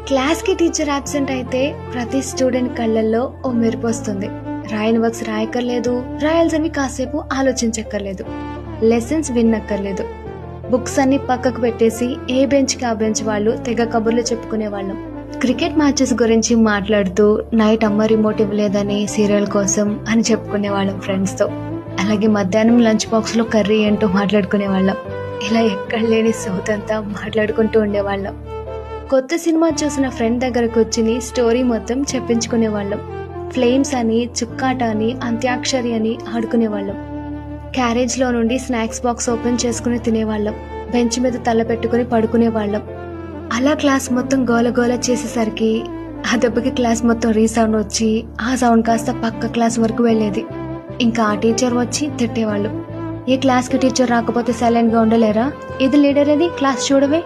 క్లాస్కి teacher absent అయితే ప్రతి స్టూడెంట్ కళ్ళల్లో ఓ మెరుపు వస్తుంది. రాయని వర్క్స్ రాయక్కర్లేదు, రాయాల్సినవి కాసేపు ఆలోచించక్కర్లేదు, లెసన్స్ విన్నక్కర్లేదు. బుక్స్ అన్ని పక్కకు పెట్టేసి ఏ బెంచ్కి ఆ బెంచ్ వాళ్ళు తెగ కబుర్లు చెప్పుకునే వాళ్ళం. క్రికెట్ మ్యాచెస్ గురించి మాట్లాడుతూ నైట్ అమ్మ రిమోట్ ఇవ్వలేదని సీరియల్ కోసం అని చెప్పుకునే వాళ్ళం ఫ్రెండ్స్తో. అలాగే మధ్యాహ్నం లంచ్ బాక్స్లో కర్రీ ఏంటో మాట్లాడుకునే వాళ్ళం. ఇలా ఎక్కడ లేని సౌతంతా మాట్లాడుకుంటూ ఉండేవాళ్ళం. కొత్త సినిమా చూసిన ఫ్రెండ్ దగ్గర కూర్చుని స్టోరీ మొత్తం చెప్పించుకునే వాళ్ళం. ఫ్లేమ్స్ అని, చుక్కాట అని, అంత్యాక్షరి అని ఆడుకునేవాళ్ళం. క్యారేజ్లో నుండి స్నాక్స్ బాక్స్ ఓపెన్ చేసుకుని తినేవాళ్ళం. బెంచ్ మీద తల పెట్టుకుని పడుకునేవాళ్ళం. అలా క్లాస్ మొత్తం గోల చేసేసరికి ఆ దెబ్బకి క్లాస్ మొత్తం రీసౌండ్ వచ్చి ఆ సౌండ్ కాస్త పక్క క్లాస్ వరకు వెళ్ళేది. ఇంకా ఆ టీచర్ వచ్చి తిట్టేవాళ్ళు. ఏ క్లాస్కి టీచర్ రాకపోతే సైలెంట్గా ఉండలేరా? ఇది లీడర్ ఏది, క్లాస్ చూడవే